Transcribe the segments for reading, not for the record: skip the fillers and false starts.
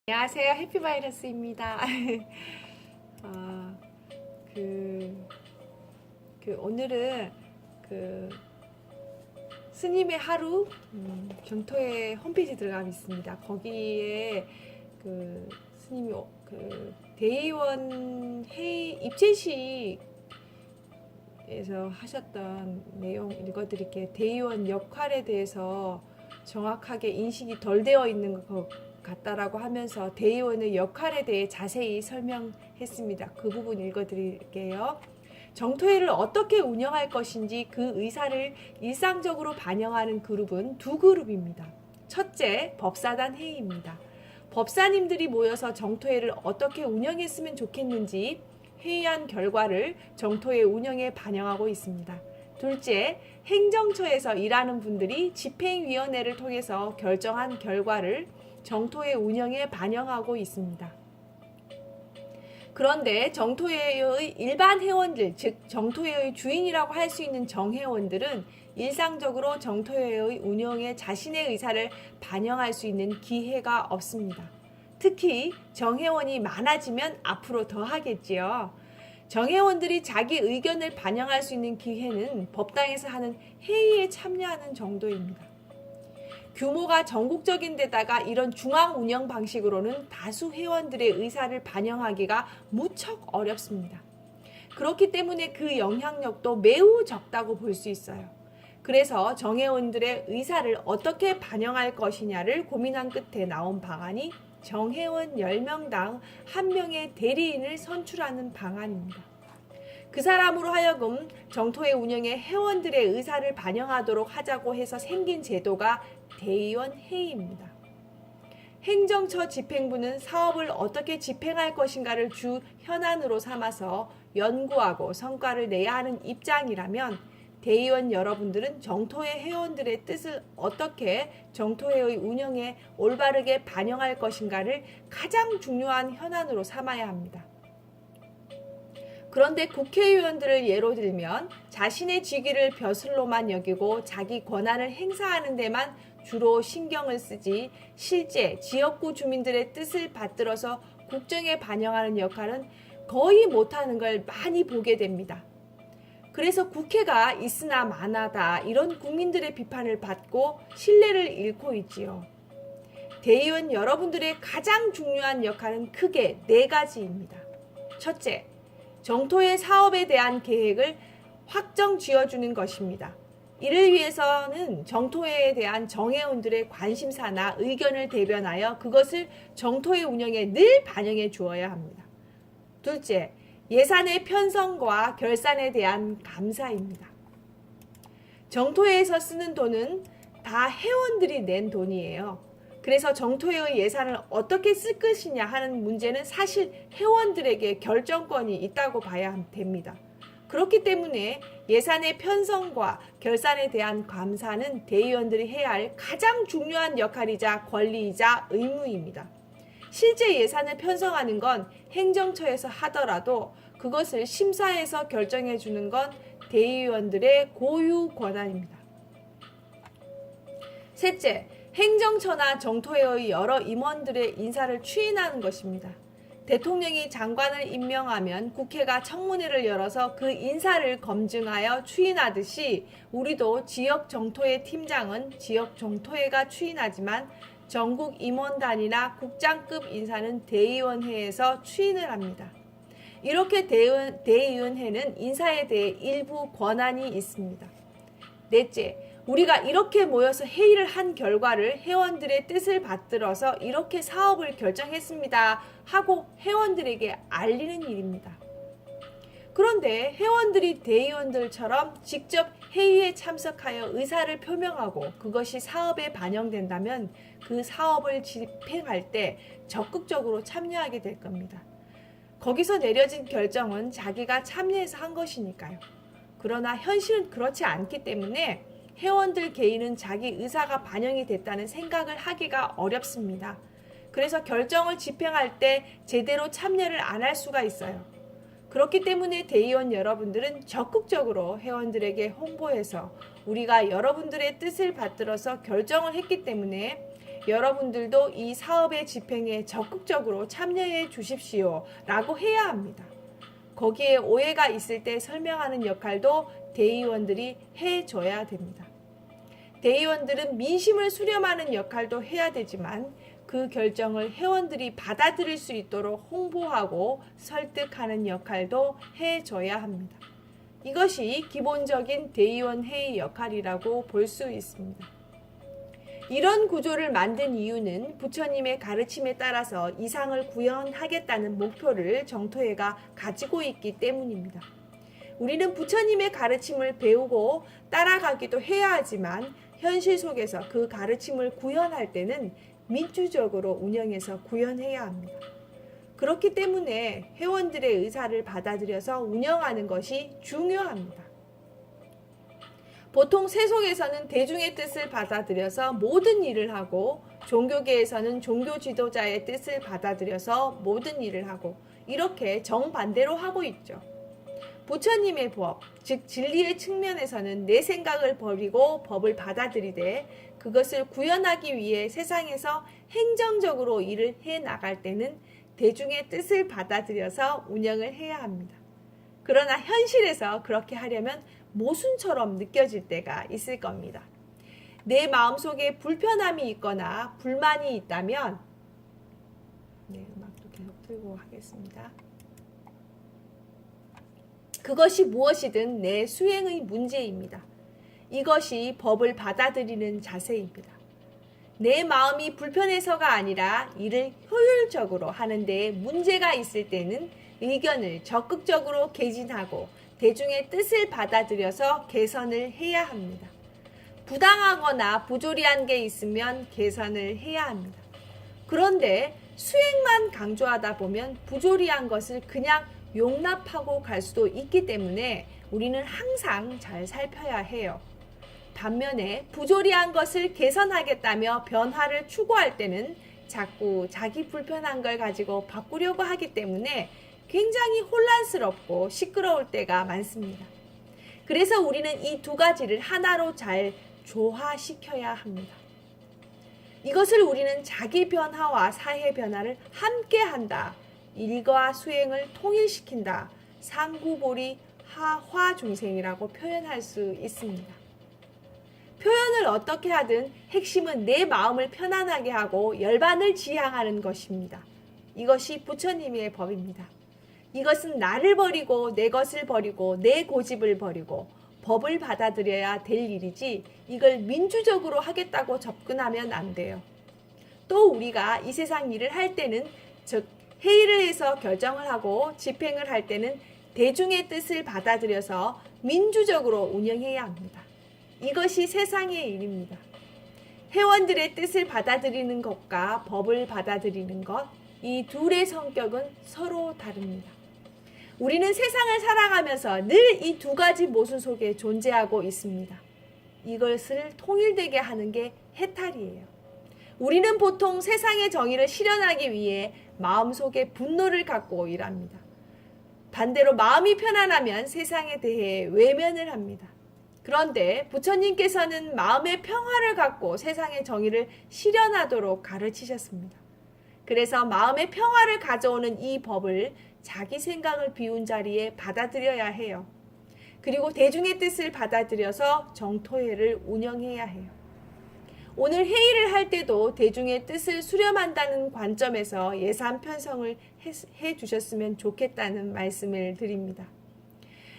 안녕하세요. 해피바이러스입니다. 어, 그, 오늘은 스님의 하루 경토의 홈페이지 들어가면 있습니다. 거기에 스님이 대의원 회의 입체식에서 하셨던 내용 읽어드릴게요. 대의원 역할에 대해서 정확하게 인식이 덜 되어 있는 것 같다라고 하면서 대의원의 역할에 대해 자세히 설명했습니다. 그 부분 읽어드릴게요. 정토회를 어떻게 운영할 것인지 그 의사를 일상적으로 반영하는 그룹은 두 그룹입니다. 첫째, 법사단 회의입니다. 법사님들이 모여서 정토회를 어떻게 운영했으면 좋겠는지 회의한 결과를 정토회 운영에 반영하고 있습니다. 둘째, 행정처에서 일하는 분들이 집행위원회를 통해서 결정한 결과를 정토회 운영에 반영하고 있습니다. 그런데 정토회의 일반 회원들, 즉 정토회의 주인이라고 할 수 있는 정회원들은 일상적으로 정토회의 운영에 자신의 의사를 반영할 수 있는 기회가 없습니다. 특히 정회원이 많아지면 앞으로 더 하겠지요. 정회원들이 자기 의견을 반영할 수 있는 기회는 법당에서 하는 회의에 참여하는 정도입니다. 규모가 전국적인 데다가 이런 중앙 운영 방식으로는 다수 회원들의 의사를 반영하기가 무척 어렵습니다. 그렇기 때문에 그 영향력도 매우 적다고 볼 수 있어요. 그래서 정회원들의 의사를 어떻게 반영할 것이냐를 고민한 끝에 나온 방안이 정회원 10명당 1명의 대리인을 선출하는 방안입니다. 그 사람으로 하여금 정토회 운영에 회원들의 의사를 반영하도록 하자고 해서 생긴 제도가 대의원 회의입니다. 행정처 집행부는 사업을 어떻게 집행할 것인가를 주 현안으로 삼아서 연구하고 성과를 내야 하는 입장이라면 대의원 여러분들은 정토회 회원들의 뜻을 어떻게 정토회의 운영에 올바르게 반영할 것인가를 가장 중요한 현안으로 삼아야 합니다. 그런데 국회의원들을 예로 들면 자신의 직위를 벼슬로만 여기고 자기 권한을 행사하는 데만 주로 신경을 쓰지 실제 지역구 주민들의 뜻을 받들어서 국정에 반영하는 역할은 거의 못하는 걸 많이 보게 됩니다. 그래서 국회가 있으나 마나다 이런 국민들의 비판을 받고 신뢰를 잃고 있지요. 대의원 여러분들의 가장 중요한 역할은 크게 4가지입니다. 첫째, 정토회 사업에 대한 계획을 확정 지어주는 것입니다. 이를 위해서는 정토회에 대한 정회원들의 관심사나 의견을 대변하여 그것을 정토회 운영에 늘 반영해 주어야 합니다. 둘째, 예산의 편성과 결산에 대한 감사입니다. 정토회에서 쓰는 돈은 다 회원들이 낸 돈이에요. 그래서 정토회의 예산을 어떻게 쓸 것이냐 하는 문제는 사실 회원들에게 결정권이 있다고 봐야 됩니다. 그렇기 때문에 예산의 편성과 결산에 대한 감사는 대의원들이 해야 할 가장 중요한 역할이자 권리이자 의무입니다. 실제 예산을 편성하는 건 행정처에서 하더라도 그것을 심사해서 결정해 주는 건 대의원들의 고유 권한입니다. 셋째, 행정처나 정토회의 여러 임원들의 인사를 추인하는 것입니다. 대통령이 장관을 임명하면 국회가 청문회를 열어서 그 인사를 검증하여 추인하듯이 우리도 지역 정토회 팀장은 지역 정토회가 추인하지만 전국 임원단이나 국장급 인사는 대의원회에서 추인을 합니다. 이렇게 대의원회는 인사에 대해 일부 권한이 있습니다. 넷째, 우리가 이렇게 모여서 회의를 한 결과를 회원들의 뜻을 받들어서 이렇게 사업을 결정했습니다 하고 회원들에게 알리는 일입니다. 그런데 회원들이 대의원들처럼 직접 회의에 참석하여 의사를 표명하고 그것이 사업에 반영된다면 그 사업을 집행할 때 적극적으로 참여하게 될 겁니다. 거기서 내려진 결정은 자기가 참여해서 한 것이니까요. 그러나 현실은 그렇지 않기 때문에 회원들 개인은 자기 의사가 반영이 됐다는 생각을 하기가 어렵습니다. 그래서 결정을 집행할 때 제대로 참여를 안 할 수가 있어요. 그렇기 때문에 대의원 여러분들은 적극적으로 회원들에게 홍보해서 우리가 여러분들의 뜻을 받들어서 결정을 했기 때문에 여러분들도 이 사업의 집행에 적극적으로 참여해 주십시오 라고 해야 합니다. 거기에 오해가 있을 때 설명하는 역할도 대의원들이 해줘야 됩니다. 대의원들은 민심을 수렴하는 역할도 해야 되지만 그 결정을 회원들이 받아들일 수 있도록 홍보하고 설득하는 역할도 해줘야 합니다. 이것이 기본적인 대의원 회의 역할이라고 볼 수 있습니다. 이런 구조를 만든 이유는 부처님의 가르침에 따라서 이상을 구현하겠다는 목표를 정토회가 가지고 있기 때문입니다. 우리는 부처님의 가르침을 배우고 따라가기도 해야 하지만 현실 속에서 그 가르침을 구현할 때는 민주적으로 운영해서 구현해야 합니다. 그렇기 때문에 회원들의 의사를 받아들여서 운영하는 것이 중요합니다. 보통 세속에서는 대중의 뜻을 받아들여서 모든 일을 하고 종교계에서는 종교 지도자의 뜻을 받아들여서 모든 일을 하고 이렇게 정반대로 하고 있죠. 부처님의 법, 즉 진리의 측면에서는 내 생각을 버리고 법을 받아들이되 그것을 구현하기 위해 세상에서 행정적으로 일을 해 나갈 때는 대중의 뜻을 받아들여서 운영을 해야 합니다. 그러나 현실에서 그렇게 하려면 모순처럼 느껴질 때가 있을 겁니다. 내 마음속에 불편함이 있거나 불만이 있다면 음악도 계속 틀고 하겠습니다. 그것이 무엇이든 내 수행의 문제입니다. 이것이 법을 받아들이는 자세입니다. 내 마음이 불편해서가 아니라 일을 효율적으로 하는 데 문제가 있을 때는 의견을 적극적으로 개진하고 대중의 뜻을 받아들여서 개선을 해야 합니다. 부당하거나 부조리한 게 있으면 개선을 해야 합니다. 그런데 수행만 강조하다 보면 부조리한 것을 그냥 용납하고 갈 수도 있기 때문에 우리는 항상 잘 살펴야 해요. 반면에 부조리한 것을 개선하겠다며 변화를 추구할 때는 자꾸 자기 불편한 걸 가지고 바꾸려고 하기 때문에 굉장히 혼란스럽고 시끄러울 때가 많습니다. 그래서 우리는 이 두 가지를 하나로 잘 조화시켜야 합니다. 이것을 우리는 자기 변화와 사회 변화를 함께 한다. 일과 수행을 통일시킨다. 상구보리 화중생이라고 표현할 수 있습니다. 표현을 어떻게 하든 핵심은 내 마음을 편안하게 하고 열반을 지향하는 것입니다. 이것이 부처님의 법입니다. 이것은 나를 버리고 내 것을 버리고 내 고집을 버리고 법을 받아들여야 될 일이지 이걸 민주적으로 하겠다고 접근하면 안 돼요. 또 우리가 이 세상 일을 할 때는 즉 회의를 해서 결정을 하고 집행을 할 때는 대중의 뜻을 받아들여서 민주적으로 운영해야 합니다. 이것이 세상의 일입니다. 회원들의 뜻을 받아들이는 것과 법을 받아들이는 것, 이 둘의 성격은 서로 다릅니다. 우리는 세상을 살아가면서 늘 이 두 가지 모순 속에 존재하고 있습니다. 이것을 통일되게 하는 게 해탈이에요. 우리는 보통 세상의 정의를 실현하기 위해 마음속에 분노를 갖고 일합니다. 반대로 마음이 편안하면 세상에 대해 외면을 합니다. 그런데 부처님께서는 마음의 평화를 갖고 세상의 정의를 실현하도록 가르치셨습니다. 그래서 마음의 평화를 가져오는 이 법을 자기 생각을 비운 자리에 받아들여야 해요. 그리고 대중의 뜻을 받아들여서 정토회를 운영해야 해요. 오늘 회의를 할 때도 대중의 뜻을 수렴한다는 관점에서 예산 편성을 해 주셨으면 좋겠다는 말씀을 드립니다.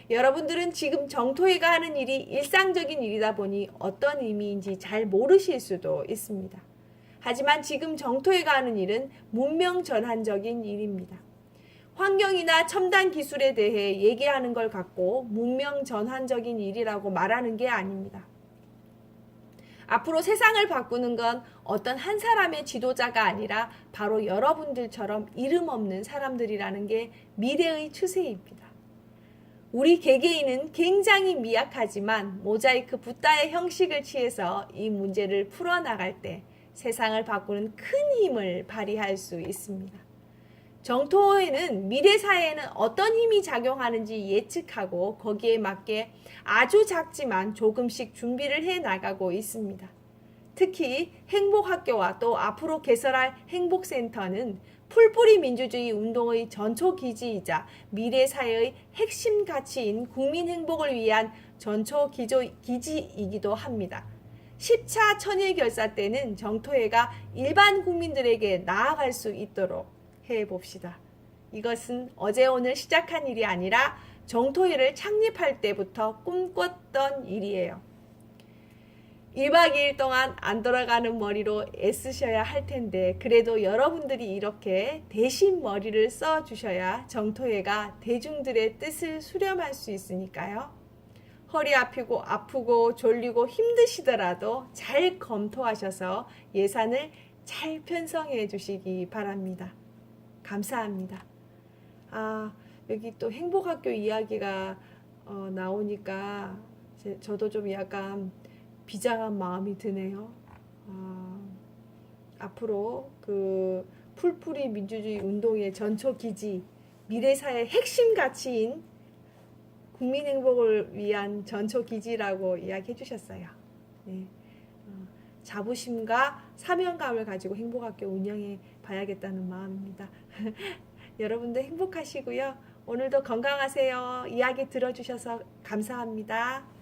여러분들은 지금 정토회가 하는 일이 일상적인 일이다 보니 어떤 의미인지 잘 모르실 수도 있습니다. 하지만 지금 정토회가 하는 일은 문명 전환적인 일입니다. 환경이나 첨단 기술에 대해 얘기하는 걸 갖고 문명 전환적인 일이라고 말하는 게 아닙니다. 앞으로 세상을 바꾸는 건 어떤 한 사람의 지도자가 아니라 바로 여러분들처럼 이름 없는 사람들이라는 게 미래의 추세입니다. 우리 개개인은 굉장히 미약하지만 모자이크 붓다의 형식을 취해서 이 문제를 풀어나갈 때 세상을 바꾸는 큰 힘을 발휘할 수 있습니다. 정토회는 미래 사회에는 어떤 힘이 작용하는지 예측하고 거기에 맞게 아주 작지만 조금씩 준비를 해 나가고 있습니다. 특히 행복학교와 또 앞으로 개설할 행복센터는 풀뿌리 민주주의 운동의 전초 기지이자 미래 사회의 핵심 가치인 국민 행복을 위한 전초 기지이기도 합니다. 10차 천일결사 때는 정토회가 일반 국민들에게 나아갈 수 있도록 해봅시다. 이것은 어제 오늘 시작한 일이 아니라 정토회를 창립할 때부터 꿈꿨던 일이에요. 1박 2일 동안 안 돌아가는 머리로 애쓰셔야 할 텐데 그래도 여러분들이 이렇게 대신 머리를 써주셔야 정토회가 대중들의 뜻을 수렴할 수 있으니까요. 허리 아프고 졸리고 힘드시더라도 잘 검토하셔서 예산을 잘 편성해 주시기 바랍니다. 감사합니다. 여기 또 행복학교 이야기가 나오니까 저도 좀 약간 비장한 마음이 드네요. 앞으로 그 풀뿌리 민주주의 운동의 전초 기지, 미래사의 핵심 가치인 국민 행복을 위한 전초 기지라고 이야기해 주셨어요. 네. 자부심과 사명감을 가지고 행복학교 운영해 봐야겠다는 마음입니다. 여러분도 행복하시고요. 오늘도 건강하세요. 이야기 들어주셔서 감사합니다.